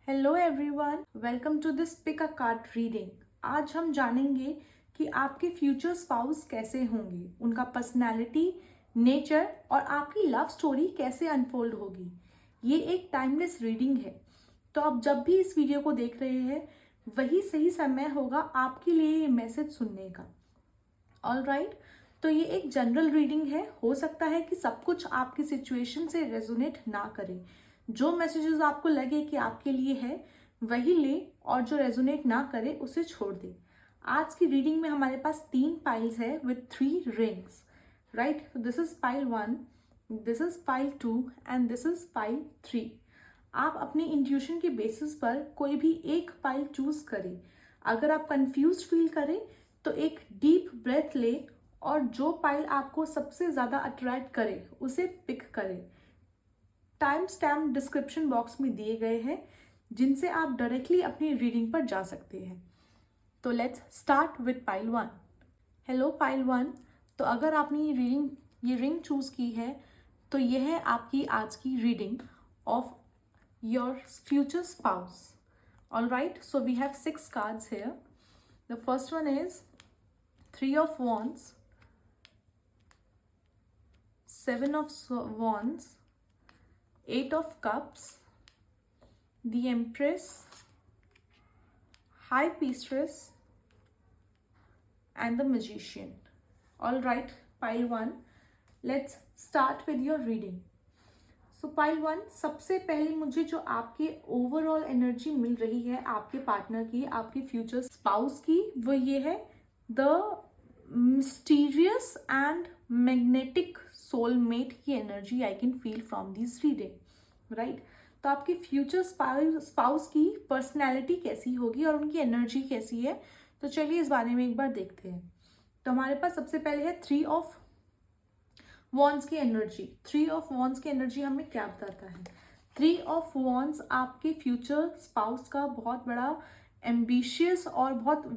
Hello everyone, welcome to this pick a card reading. आज हम जानेंगे कि आपके फ्यूचर स्पाउस कैसे होंगे, उनका पर्सनैलिटी, नेचर और आपकी लव स्टोरी कैसे अनफोल्ड होगी। ये एक टाइमलेस रीडिंग है, तो आप जब भी इस वीडियो को देख रहे हैं वही सही समय होगा आपके लिए ये मैसेज सुनने का। ऑल राइट, तो ये एक जनरल रीडिंग है। हो सकता है कि सब कुछ आपकी सिचुएशन से रेजोनेट ना करे। जो मैसेजेस आपको लगे कि आपके लिए है वही ले, और जो रेजोनेट ना करे उसे छोड़ दे। आज की रीडिंग में हमारे पास 3 पाइल्स है विथ 3 रिंग्स। राइट, तो this is pile 1, this is pile 2 and this is pile 3। आप अपनी इंट्यूशन के बेसिस पर कोई भी एक पाइल चूज करें। अगर आप कंफ्यूज फील करें तो एक डीप ब्रेथ ले और जो पाइल आपको सबसे ज़्यादा अट्रैक्ट करे उसे पिक करें। टाइम स्टैम्प डिस्क्रिप्शन बॉक्स में दिए गए हैं जिनसे आप डायरेक्टली अपनी रीडिंग पर जा सकते हैं। तो let's start with pile 1। Hello pile 1, तो अगर आपने ये रिंग चूज की है तो यह है आपकी आज की reading of your future spouse. All right, so we have 6 cards here. The first one is 3 of Wands, 7 of Wands, 8 of Cups, the Empress, High Priestess, and the Magician. All right, pile 1, let's start with your reading. So pile 1, सबसे पहले मुझे जो आपके overall energy मिल रही है आपके partner की, आपके फ्यूचर स्पाउस की, वो ये है the mysterious and magnetic soulmate की energy I can feel from this reading. Right, तो आपके फ्यूचर स्पाउस की पर्सनैलिटी कैसी होगी और उनकी एनर्जी कैसी है, तो चलिए इस बारे में एक बार देखते हैं। तो हमारे पास सबसे पहले है 3 of Wands की एनर्जी। 3 of Wands की एनर्जी हमें क्या बताता है? 3 of Wands आपके फ्यूचर स्पाउस का बहुत बड़ा एम्बिशियस और बहुत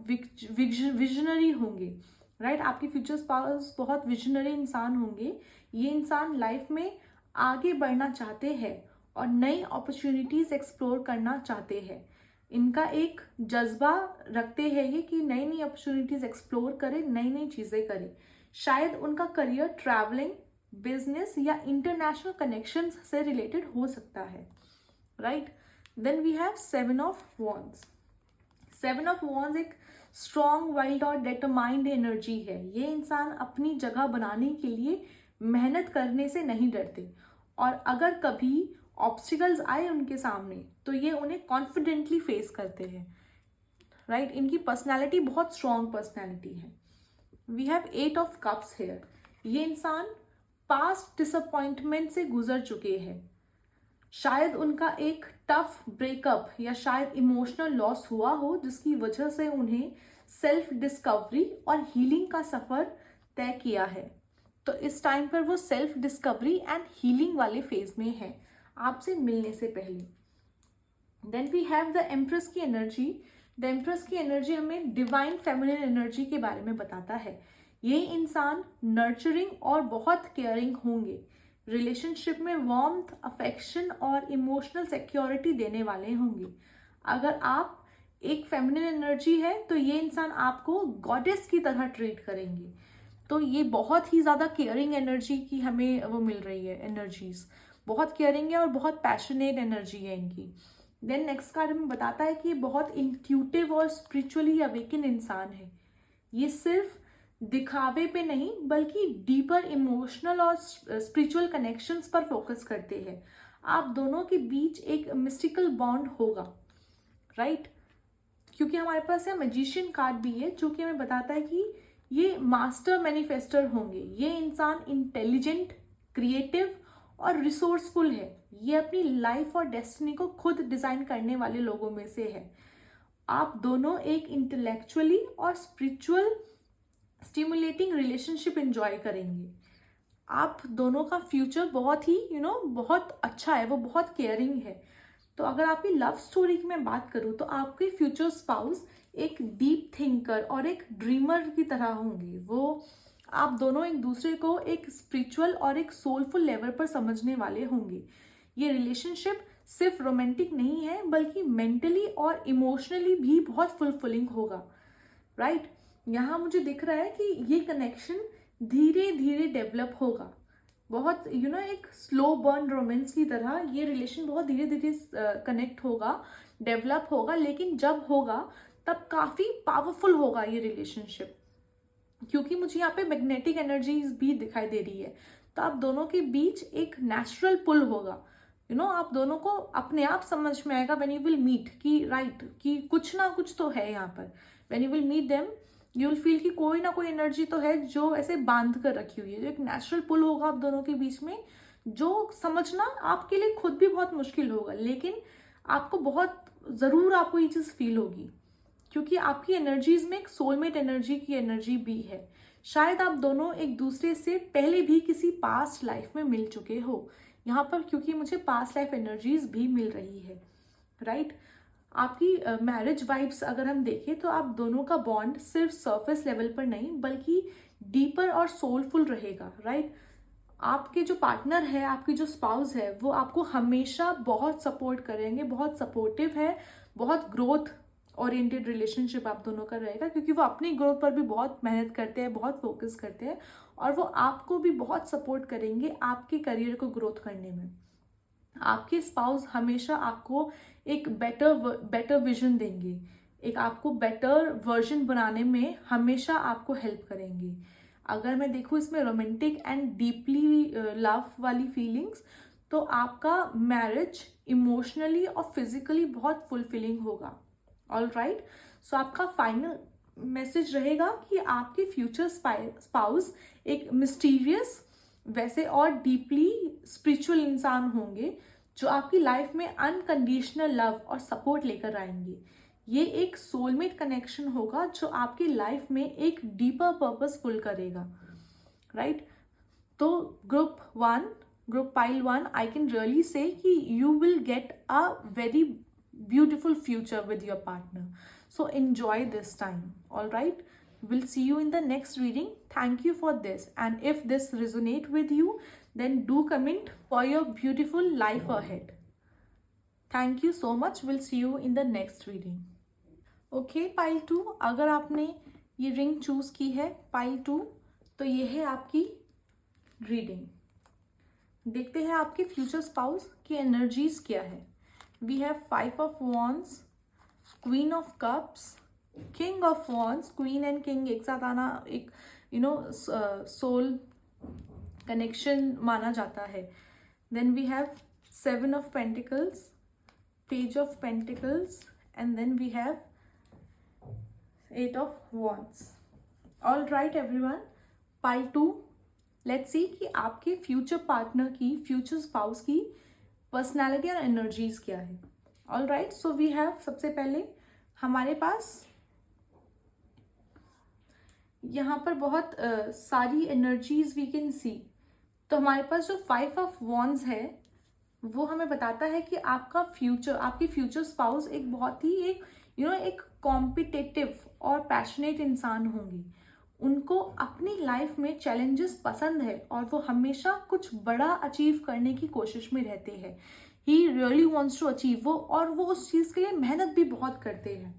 विजनरी होंगे। राइट, आपके फ्यूचर स्पाउस बहुत विजनरी इंसान होंगे। ये इंसान लाइफ में आगे बढ़ना चाहते हैं और नई अपॉर्चुनिटीज एक्सप्लोर करना चाहते हैं। इनका एक जज्बा रखते हैं ये कि नई नई अपॉर्चुनिटीज एक्सप्लोर करें, नई नई चीजें करें। शायद उनका करियर ट्रैवलिंग, बिजनेस या इंटरनेशनल कनेक्शंस से रिलेटेड हो सकता है। Right, then we have 7 of Wands। 7 of Wands एक स्ट्रॉन्ग, वाइल्ड और डिटरमाइंड एनर्जी है। ये इंसान अपनी जगह बनाने के लिए मेहनत करने से नहीं डरते, और अगर कभी ऑब्स्टिकल्स आए उनके सामने तो ये उन्हें कॉन्फिडेंटली फेस करते हैं। राइट, इनकी पर्सनैलिटी बहुत स्ट्रॉन्ग पर्सनैलिटी है। We have 8 of Cups here. ये इंसान पास्ट डिसअपॉइंटमेंट से गुजर चुके हैं। शायद उनका एक टफ ब्रेकअप या शायद इमोशनल लॉस हुआ हो जिसकी वजह से उन्हें सेल्फ डिस्कवरी और हीलिंग का सफर तय किया है। तो इस टाइम पर वो सेल्फ डिस्कवरी एंड हीलिंग वाले फेज में है आपसे मिलने से पहले। Then we have the empress की एनर्जी। द एम्प्रेस की एनर्जी हमें डिवाइन फेमिनिन एनर्जी के बारे में बताता है। ये इंसान नर्चरिंग और बहुत केयरिंग होंगे। रिलेशनशिप में वार्मथ, अफेक्शन और इमोशनल सिक्योरिटी देने वाले होंगे। अगर आप एक फेमिनिन एनर्जी है तो ये इंसान आपको गॉडेस की तरह ट्रीट करेंगे। तो ये बहुत ही ज़्यादा केयरिंग एनर्जी की हमें वो मिल रही है। एनर्जीज बहुत केयरिंग है और बहुत पैशनेट एनर्जी है इनकी। देन नेक्स्ट कार्ड हमें बताता है कि ये बहुत इंट्यूटिव और स्पिरिचुअली अवेकन इंसान है। ये सिर्फ दिखावे पे नहीं बल्कि डीपर इमोशनल और स्पिरिचुअल कनेक्शंस पर फोकस करते हैं। आप दोनों के बीच एक मिस्टिकल बॉन्ड होगा। राइट, क्योंकि हमारे पास यहाँ मैजिशियन कार्ड भी है जो कि हमें बताता है कि ये मास्टर मैनिफेस्टर होंगे। ये इंसान इंटेलिजेंट, क्रिएटिव और रिसोर्सफुल है। ये अपनी लाइफ और डेस्टिनी को खुद डिजाइन करने वाले लोगों में से है। आप दोनों एक इंटेलेक्चुअली और स्पिरिचुअल स्टिमुलेटिंग रिलेशनशिप एंजॉय करेंगे। आप दोनों का फ्यूचर बहुत ही बहुत अच्छा है, वो बहुत केयरिंग है। तो अगर आपकी लव स्टोरी की मैं बात करूँ तो आपके फ्यूचर स्पाउस एक डीप थिंकर और एक ड्रीमर की तरह होंगे। वो आप दोनों एक दूसरे को एक स्पिरिचुअल और एक सोलफुल लेवल पर समझने वाले होंगे। ये रिलेशनशिप सिर्फ रोमांटिक नहीं है बल्कि मेंटली और इमोशनली भी बहुत फुलफिलिंग होगा, राइट। यहाँ मुझे दिख रहा है कि ये कनेक्शन धीरे धीरे डेवलप होगा, बहुत एक स्लो बर्न रोमांस की तरह ये रिलेशन बहुत धीरे धीरे कनेक्ट होगा, डेवलप होगा, लेकिन जब होगा तब काफ़ी पावरफुल होगा ये रिलेशनशिप, क्योंकि मुझे यहाँ पे मैग्नेटिक एनर्जीज भी दिखाई दे रही है। तो आप दोनों के बीच एक नेचुरल पुल होगा, आप दोनों को अपने आप समझ में आएगा व्हेन यू विल मीट कि राइट कि कुछ ना कुछ तो है यहाँ पर। When you will meet them you will feel कि कोई ना कोई एनर्जी तो है जो ऐसे बांध कर रखी हुई है, जो एक नेचुरल पुल होगा आप दोनों के बीच में, जो समझना आपके लिए खुद भी बहुत मुश्किल होगा, लेकिन आपको बहुत ज़रूर आपको ये चीज़ फील होगी, क्योंकि आपकी एनर्जीज में एक सोलमेट एनर्जी की एनर्जी भी है। शायद आप दोनों एक दूसरे से पहले भी किसी पास्ट लाइफ में मिल चुके हो यहाँ पर, क्योंकि मुझे पास्ट लाइफ एनर्जीज भी मिल रही है, राइट। आपकी मैरिज वाइब्स अगर हम देखें तो आप दोनों का बॉन्ड सिर्फ सरफेस लेवल पर नहीं बल्कि डीपर और सोलफुल रहेगा, राइट। आपके जो पार्टनर है, आपकी जो स्पाउस है, वो आपको हमेशा बहुत सपोर्ट करेंगे, बहुत सपोर्टिव है, बहुत ग्रोथ ओरिएंटेड रिलेशनशिप आप दोनों का रहेगा, क्योंकि वो अपनी ग्रोथ पर भी बहुत मेहनत करते हैं, बहुत फोकस करते हैं, और वो आपको भी बहुत सपोर्ट करेंगे आपके करियर को ग्रोथ करने में। आपके स्पाउस हमेशा आपको एक बेटर विजन देंगे, एक आपको बेटर वर्जन बनाने में हमेशा आपको हेल्प करेंगे। अगर मैं देखूँ इसमें रोमांटिक एंड डीपली लव वाली फीलिंग्स, तो आपका मैरिज इमोशनली और फिजिकली बहुत फुलफिलिंग होगा। ऑल राइट, सो आपका फाइनल मैसेज रहेगा कि आपके फ्यूचर स्पाउस एक मिस्टीरियस वैसे और डीपली स्पिरिचुअल इंसान होंगे जो आपकी लाइफ में अनकंडीशनल लव और सपोर्ट लेकर आएंगे। ये एक सोलमेट कनेक्शन होगा जो आपकी लाइफ में एक डीपर पर्पस फुल करेगा, राइट। तो group pile 1, I can really say कि you will get a very beautiful future with your partner, so enjoy this time. All right, we'll see you in the next reading. Thank you for this, and if this resonate with you, then do comment for your beautiful life ahead. Thank you so much. We'll see you in the next reading. Okay, pile 2, अगर आपने ये ring choose की है pile 2, तो ये है आपकी reading. देखते हैं आपके फ्यूचर स्पाउस की एनर्जीज क्या है। We have 5 of Wands, Queen of Cups, King of Wands। Queen and King एक साथ आना एक सोल कनेक्शन माना जाता है। Then we have 7 of Pentacles, Page of Pentacles, and then we have 8 of Wands। All right everyone, pile 2, let's see कि आपके future partner की, फ्यूचर स्पाउस की पर्सनैलिटी और एनर्जीज क्या है। All right, so we have, सबसे पहले हमारे पास यहाँ पर बहुत सारी एनर्जीज वी कैन सी। तो हमारे पास जो 5 ऑफ वॉन्ड्स है वो हमें बताता है कि आपका फ्यूचर, आपकी फ्यूचर स्पाउस एक बहुत ही एक कॉम्पिटिटिव और पैशनेट इंसान होंगी। उनको अपनी लाइफ में चैलेंजेस पसंद है और वो हमेशा कुछ बड़ा अचीव करने की कोशिश में रहते हैं। He really wants to achieve वो, और वो उस चीज़ के लिए मेहनत भी बहुत करते हैं।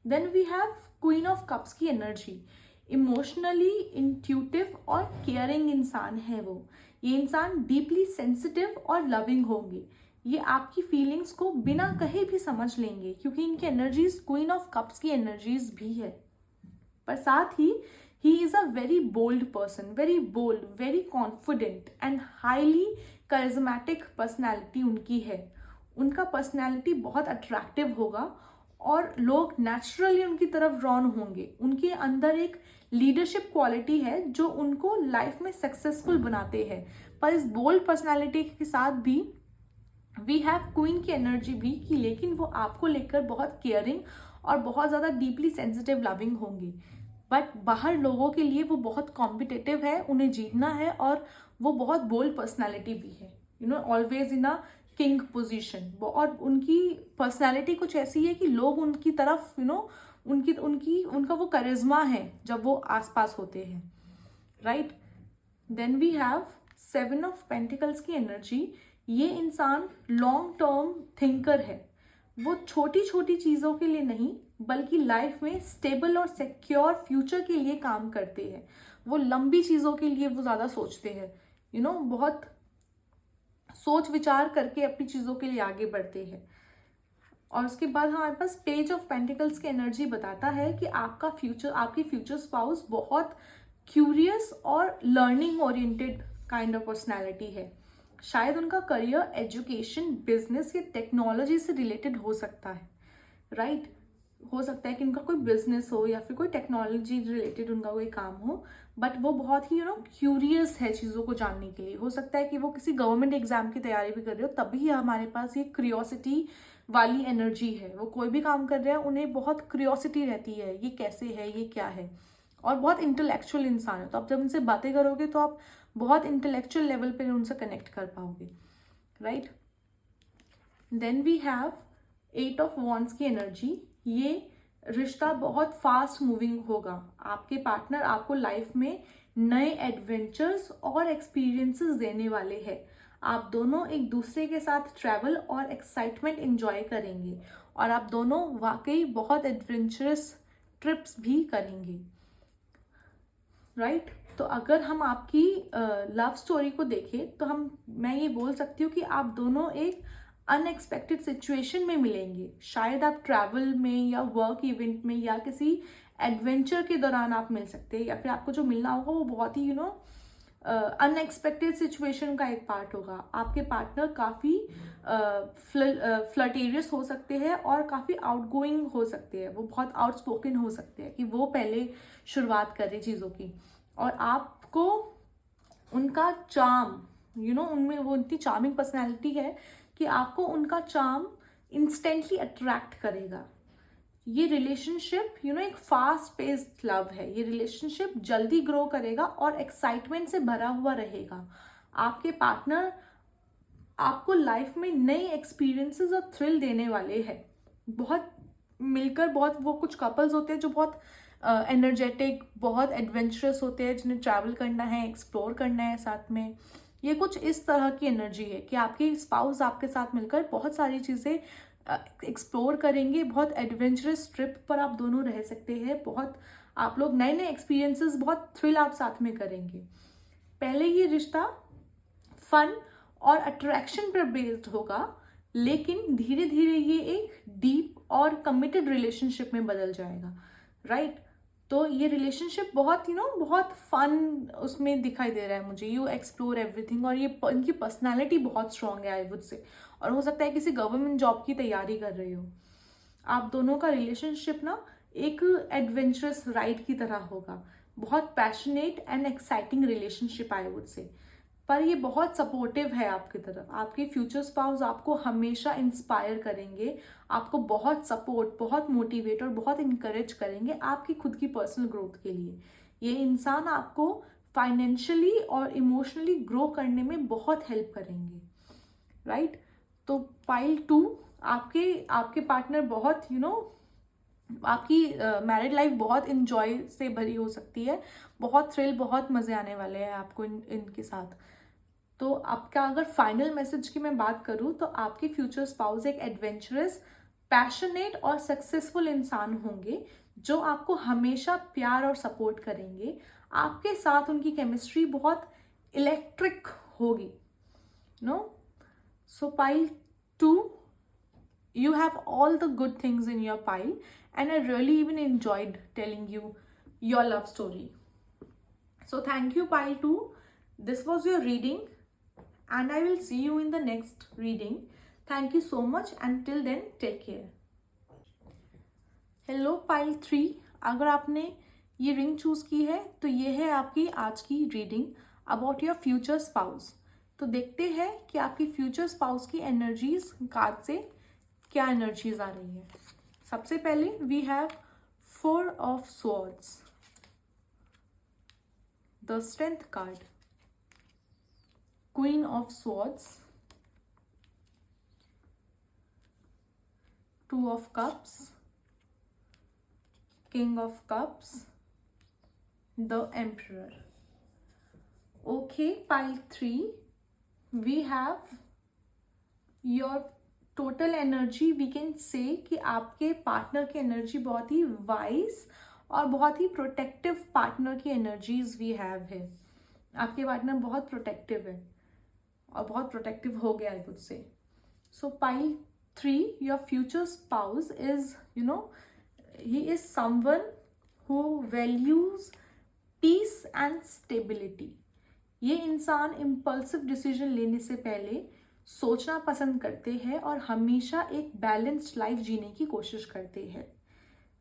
Then we have queen of cups की एनर्जी। इमोशनली इंट्यूटिव और केयरिंग इंसान है वो। ये इंसान डीपली सेंसिटिव और लविंग होंगे। ये आपकी फीलिंग्स को बिना कहे भी समझ लेंगे, क्योंकि इनकी एनर्जीज क्वीन ऑफ कप्स की एनर्जीज भी है। पर साथ ही he is a very bold person, very bold, very confident and highly charismatic personality उनकी है। उनका पर्सनैलिटी बहुत अट्रैक्टिव होगा और लोग नेचुरली उनकी तरफ ड्रॉन होंगे। उनके अंदर एक लीडरशिप क्वालिटी है जो उनको लाइफ में सक्सेसफुल बनाते हैं। पर इस बोल्ड पर्सनैलिटी के साथ भी वी हैव क्वीन की एनर्जी भी की, लेकिन वो आपको लेकर बहुत केयरिंग और बहुत ज़्यादा डीपली सेंसिटिव लविंग होंगी। बट बाहर लोगों के लिए वो बहुत कॉम्पिटिटिव है, उन्हें जीतना है, और वो बहुत बोल्ड पर्सनालिटी भी है, always in a king position. और उनकी पर्सनालिटी कुछ ऐसी है कि लोग उनकी तरफ उनका वो करिश्मा है जब वो आसपास होते हैं, right. Then we have 7 of pentacles की एनर्जी। ये इंसान लॉन्ग टर्म थिंकर है। वो छोटी छोटी चीज़ों के लिए नहीं बल्कि लाइफ में स्टेबल और सिक्योर फ्यूचर के लिए काम करते हैं। वो लंबी चीज़ों के लिए वो ज़्यादा सोचते हैं, बहुत सोच विचार करके अपनी चीज़ों के लिए आगे बढ़ते हैं। और उसके बाद हमारे पास पेज ऑफ पेंटिकल्स की एनर्जी बताता है कि आपकी फ्यूचर स्पाउस बहुत क्यूरियस और learning oriented kind of personality है। शायद उनका करियर एजुकेशन, बिजनेस या टेक्नोलॉजी से रिलेटेड हो सकता है, राइट? हो सकता है कि उनका कोई बिजनेस हो या फिर कोई टेक्नोलॉजी रिलेटेड उनका कोई काम हो, बट वो बहुत ही क्यूरियस है चीज़ों को जानने के लिए। हो सकता है कि वो किसी गवर्नमेंट एग्जाम की तैयारी भी कर रहे हो, तभी हमारे पास ये क्यूरियोसिटी वाली एनर्जी है। वो कोई भी काम कर रहे हैं, उन्हें बहुत क्यूरियोसिटी रहती है, ये कैसे है, ये क्या है। और बहुत इंटेलेक्चुअल इंसान है, तो आप जब उनसे बातें करोगे तो आप बहुत इंटेलेक्चुअल लेवल पे उनसे कनेक्ट कर पाओगे, right? Then we have 8 of wands की एनर्जी। ये रिश्ता बहुत फास्ट मूविंग होगा। आपके पार्टनर आपको लाइफ में नए एडवेंचर्स और एक्सपीरियंसेस देने वाले हैं। आप दोनों एक दूसरे के साथ ट्रैवल और एक्साइटमेंट एंजॉय करेंगे और आप दोनों वाकई बहुत एडवेंचरस ट्रिप्स भी करेंगे, राइट? तो अगर हम आपकी लव स्टोरी को देखें तो मैं ये बोल सकती हूँ कि आप दोनों एक अनएक्सपेक्टेड सिचुएशन में मिलेंगे। शायद आप ट्रैवल में या वर्क इवेंट में या किसी एडवेंचर के दौरान आप मिल सकते हैं, या फिर आपको जो मिलना होगा वो बहुत ही अनएक्सपेक्टेड सिचुएशन का एक पार्ट होगा। आपके पार्टनर काफ़ी फ्लर्टेरियस हो सकते हैं और काफ़ी आउटगोइंग हो सकते हैं। वो बहुत आउटस्पोकन हो सकते हैं कि वो पहले शुरुआत करें चीज़ों की, और आपको उनका चार्म, उनमें वो इतनी चार्मिंग पर्सनैलिटी है कि आपको उनका चार्म इंस्टेंटली अट्रैक्ट करेगा। ये रिलेशनशिप एक फास्ट पेस्ड लव है। ये रिलेशनशिप जल्दी ग्रो करेगा और एक्साइटमेंट से भरा हुआ रहेगा। आपके पार्टनर आपको लाइफ में नए एक्सपीरियंसेस और थ्रिल देने वाले हैं। बहुत मिलकर वो कुछ कपल्स होते हैं जो बहुत एनर्जेटिक, बहुत एडवेंचरस होते हैं, जिन्हें ट्रैवल करना है, एक्सप्लोर करना है साथ में। ये कुछ इस तरह की एनर्जी है कि आपकी स्पाउस आपके साथ मिलकर बहुत सारी चीज़ें एक्सप्लोर करेंगे। बहुत एडवेंचरस ट्रिप पर आप दोनों रह सकते हैं। बहुत आप लोग नए नए एक्सपीरियंसेस, बहुत थ्रिल आप साथ में करेंगे। पहले ये रिश्ता फन और अट्रैक्शन पर बेस्ड होगा, लेकिन धीरे धीरे ये एक डीप और कमिटेड रिलेशनशिप में बदल जाएगा, राइट? तो ये रिलेशनशिप बहुत बहुत फन उसमें दिखाई दे रहा है मुझे। यू एक्सप्लोर एवरीथिंग, और ये इनकी पर्सनालिटी बहुत स्ट्रांग है, आई वुड से। और हो सकता है किसी गवर्नमेंट जॉब की तैयारी कर रहे हो। आप दोनों का रिलेशनशिप एक एडवेंचरस राइड की तरह होगा। बहुत passionate and exciting relationship, I would से। पर ये बहुत सपोर्टिव है आपकी तरफ। आपके फ्यूचर स्पाउस आपको हमेशा इंस्पायर करेंगे, आपको बहुत सपोर्ट, बहुत मोटिवेट और बहुत इनकरेज करेंगे आपकी खुद की पर्सनल ग्रोथ के लिए। ये इंसान आपको फाइनेंशियली और इमोशनली ग्रो करने में बहुत हेल्प करेंगे, राइट? तो पाइल 2, आपके पार्टनर बहुत आपकी मैरिड लाइफ बहुत इंजॉय से भरी हो सकती है। बहुत थ्रिल, बहुत मज़े आने वाले हैं आपको इनके साथ। तो आपका अगर फाइनल मैसेज की मैं बात करूँ तो आपके फ्यूचर स्पाउस एक एडवेंचरस, पैशनेट और सक्सेसफुल इंसान होंगे जो आपको हमेशा प्यार और सपोर्ट करेंगे। आपके साथ उनकी केमिस्ट्री बहुत इलेक्ट्रिक होगी, सो pile 2, you have all the good things in your pile, and I really even enjoyed telling you your love story. So thank you, pile 2. This was your reading, and I will see you in the next reading. Thank you so much. Until then, take care. Hello, pile 3. अगर आपने ये ring choose की है तो ये है आपकी आज की reading about your future spouse. तो देखते हैं कि आपकी फ्यूचर स्पाउस की एनर्जीज कार्ड से क्या एनर्जीज आ रही है। सबसे पहले we have 4 of swords, the strength card, queen of swords, 2 of cups, king of cups, the emperor. Okay, pile 3 we have your total energy we can say कि आपके पार्टनर की एनर्जी बहुत ही वाइज और बहुत ही प्रोटेक्टिव पार्टनर की energies we have है। आपके partner बहुत प्रोटेक्टिव है और बहुत प्रोटेक्टिव हो गया, I would say. So pile 3, your future spouse is he is someone who values peace and stability. ये इंसान इम्पल्सिव डिसीजन लेने से पहले सोचना पसंद करते हैं और हमेशा एक बैलेंस्ड लाइफ जीने की कोशिश करते हैं।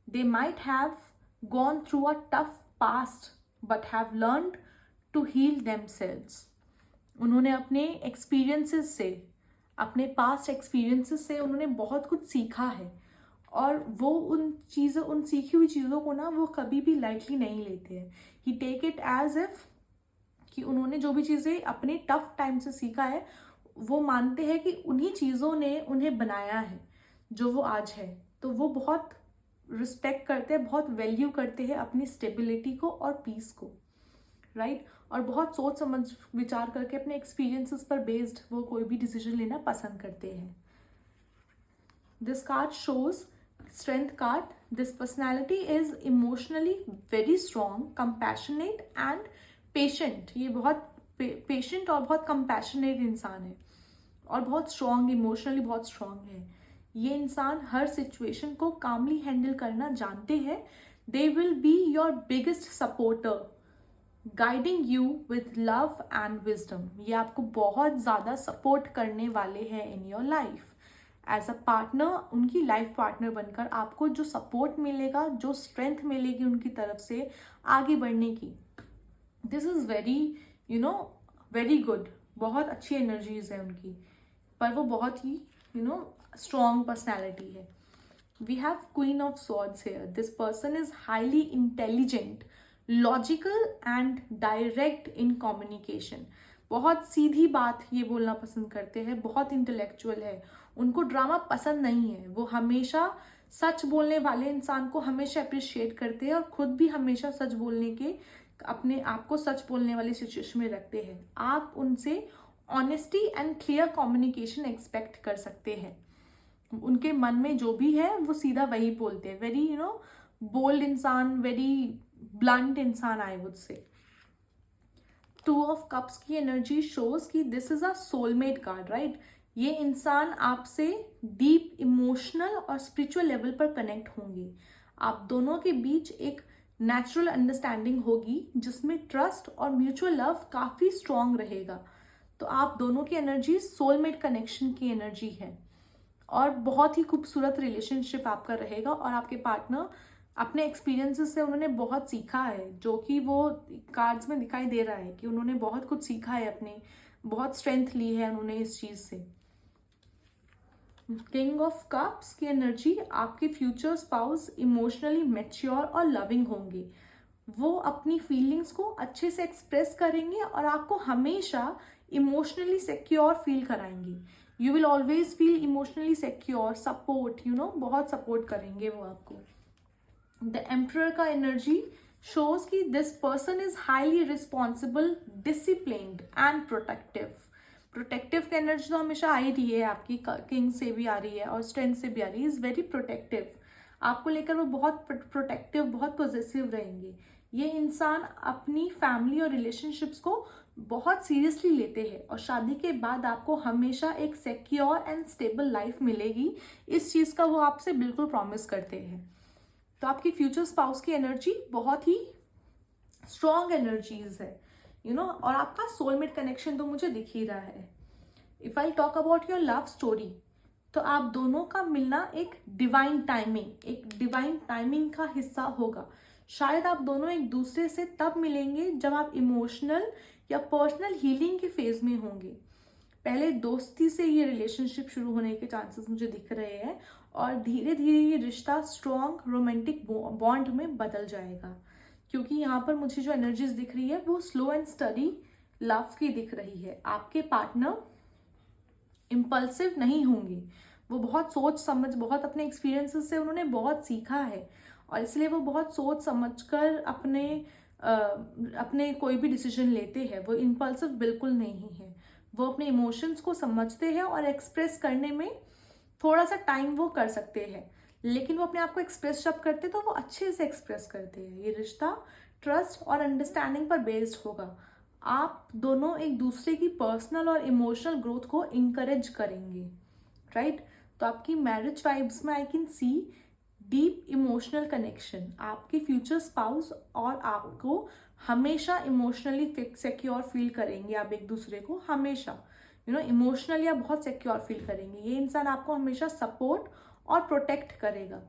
They might have gone through a tough past but have learned to heal themselves. उन्होंने अपने एक्सपीरियंसेस से, अपने पास्ट एक्सपीरियंसेस से उन्होंने बहुत कुछ सीखा है और वो उन सीखी हुई चीज़ों को ना वो कभी भी लाइटली नहीं लेते हैं। ही टेक इट एज इफ कि उन्होंने जो भी चीज़ें अपने टफ टाइम से सीखा है वो मानते हैं कि उन्हीं चीज़ों ने उन्हें बनाया है जो वो आज है। तो वो बहुत रिस्पेक्ट करते हैं, बहुत वैल्यू करते हैं अपनी स्टेबिलिटी को और पीस को, राइट? और बहुत सोच समझ विचार करके अपने एक्सपीरियंसेस पर बेस्ड वो कोई भी डिसीजन लेना पसंद करते हैं। This card shows strength card. This personality is emotionally very strong, compassionate and patient. ये बहुत पेशेंट और बहुत कंपैशनेट इंसान है और बहुत स्ट्रॉन्ग, इमोशनली बहुत स्ट्रॉन्ग है। ये इंसान हर सिचुएशन को कामली हैंडल करना जानते हैं। They will be your biggest supporter, guiding you with love and wisdom. ये आपको बहुत ज़्यादा सपोर्ट करने वाले हैं in your life. As a partner, उनकी लाइफ पार्टनर बनकर आपको जो सपोर्ट मिलेगा, जो स्ट्रेंथ मिलेगी उनकी तरफ से आगे बढ़ने की, this is very very good. बहुत अच्छी एनर्जीज है उनकी, पर वो बहुत ही स्ट्रॉन्ग पर्सनैलिटी है। We have queen of swords here. This person is highly intelligent, logical and direct in communication. बहुत सीधी बात ये बोलना पसंद करते हैं, बहुत इंटेलेक्चुअल है, उनको ड्रामा पसंद नहीं है। वो हमेशा सच बोलने वाले इंसान को हमेशा अप्रिशिएट करते हैं और खुद भी हमेशा सच बोलने के, अपने आप को सच बोलने वाली सिचुएशन में रखते हैं। आप उनसे honesty and clear communication expect कर सकते हैं। उनके मन में जो भी है वो सीधा वही बोलते हैं। वेरी बोल्ड इंसान, वेरी ब्लंट इंसान, आई वुड से। 2 ऑफ कप्स की एनर्जी शोज कि this is a soulmate card, right? ये इंसान आपसे डीप इमोशनल और स्पिरिचुअल लेवल पर कनेक्ट होंगे। आप दोनों के बीच एक नेचुरल अंडरस्टैंडिंग होगी जिसमें ट्रस्ट और म्यूचुअल लव काफ़ी स्ट्रॉन्ग रहेगा। तो आप दोनों की एनर्जी सोलमेट कनेक्शन की एनर्जी है और बहुत ही खूबसूरत रिलेशनशिप आपका रहेगा। और आपके पार्टनर अपने एक्सपीरियंसेस से उन्होंने बहुत सीखा है, जो कि वो कार्ड्स में दिखाई दे रहा है कि उन्होंने बहुत कुछ सीखा है, अपने बहुत स्ट्रेंथ ली है उन्होंने इस चीज़ से। किंग ऑफ कप्स की एनर्जी, आपके फ्यूचर स्पाउस इमोशनली मैच्योर और लविंग होंगे। वो अपनी फीलिंग्स को अच्छे से एक्सप्रेस करेंगे और आपको हमेशा इमोशनली सिक्योर फील कराएंगे। You will always feel emotionally secure, support, बहुत सपोर्ट करेंगे वो आपको। द एम्परर का एनर्जी शोज कि this person is highly responsible, disciplined and protective. Protective की एनर्जी तो हमेशा आ ही रही है आपकी, किंग से भी आ रही है और स्ट्रेंथ से भी आ रही है। इज वेरी प्रोटेक्टिव, आपको लेकर वो बहुत प्रोटेक्टिव, बहुत पॉजिटिव रहेंगे। ये इंसान अपनी फैमिली और रिलेशनशिप्स को बहुत सीरियसली लेते हैं और शादी के बाद आपको हमेशा एक सिक्योर एंड स्टेबल लाइफ मिलेगी, इस चीज़ का वो आपसे बिल्कुल प्रॉमिस करते हैं। तो आपकी फ्यूचर स्पाउस की एनर्जी बहुत ही स्ट्रॉन्ग एनर्जीज है, और आपका सोलमेट कनेक्शन तो मुझे दिख ही रहा है। If I talk about your love story, तो आप दोनों का मिलना एक डिवाइन टाइमिंग का हिस्सा होगा। शायद आप दोनों एक दूसरे से तब मिलेंगे जब आप इमोशनल या पर्सनल हीलिंग के फेज में होंगे। पहले दोस्ती से ये रिलेशनशिप शुरू होने के चांसेस मुझे दिख रहे हैं और धीरे धीरे ये रिश्ता स्ट्रॉन्ग रोमांटिक बॉन्ड में बदल जाएगा, क्योंकि यहाँ पर मुझे जो एनर्जीज दिख रही है वो स्लो एंड स्टडी लव की दिख रही है। आपके पार्टनर इम्पल्सिव नहीं होंगे, वो बहुत सोच समझ, बहुत अपने एक्सपीरियंसेस से उन्होंने बहुत सीखा है और इसलिए वो बहुत सोच समझकर अपने कोई भी डिसीजन लेते हैं। वो इम्पल्सिव बिल्कुल नहीं है, वो अपने इमोशंस को समझते हैं और एक्सप्रेस करने में थोड़ा सा टाइम वो कर सकते हैं, लेकिन वो अपने आप को एक्सप्रेस जब करते तो वो अच्छे से एक्सप्रेस करते हैं। ये रिश्ता ट्रस्ट और अंडरस्टैंडिंग पर बेस्ड होगा। आप दोनों एक दूसरे की पर्सनल और इमोशनल ग्रोथ को इंकरेज करेंगे, राइट? तो आपकी मैरिज वाइब्स में आई can C deep emotional connection. आपके फ्यूचर स्पाउस और आपको हमेशा इमोशनली सिक्योर फील करेंगे। आप एक दूसरे को हमेशा इमोशनली आप बहुत सिक्योर फील करेंगे। ये इंसान आपको हमेशा सपोर्ट और प्रोटेक्ट करेगा।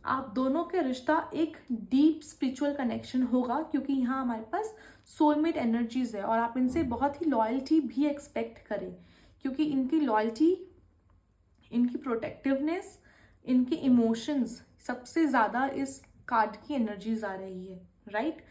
आप दोनों के रिश्ता एक डीप स्पिरिचुअल कनेक्शन होगा, क्योंकि यहाँ हमारे पास सोलमेट एनर्जीज है और आप इनसे बहुत ही लॉयल्टी भी एक्सपेक्ट करें, क्योंकि इनकी लॉयल्टी, इनकी प्रोटेक्टिवनेस, इनके इमोशंस सबसे ज़्यादा इस कार्ड की एनर्जीज आ रही है, राइट?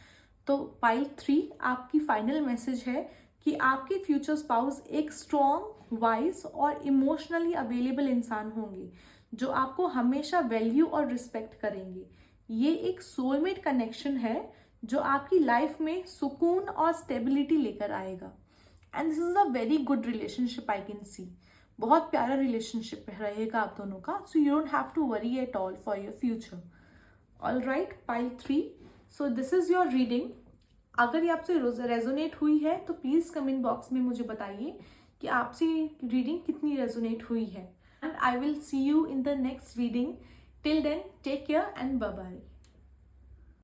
तो पाइल 3 आपकी फाइनल मैसेज है कि आपके फ्यूचर स्पाउस एक स्ट्रॉन्ग, वाइज और इमोशनली अवेलेबल इंसान होंगे जो आपको हमेशा वैल्यू और रिस्पेक्ट करेंगे। ये एक सोलमेट कनेक्शन है जो आपकी लाइफ में सुकून और स्टेबिलिटी लेकर आएगा। And this is a very good relationship, I can see. बहुत प्यारा रिलेशनशिप रहेगा आप दोनों का। So you don't have to worry at all for your future. All right, pile 3, so this is your reading. अगर ये आपसे रेजोनेट हुई है तो प्लीज़ कमेंट बॉक्स में मुझे बताइए कि आपसे रीडिंग कितनी रेजोनेट हुई है। And I will see you in the next reading. Till then, take care and bye bye.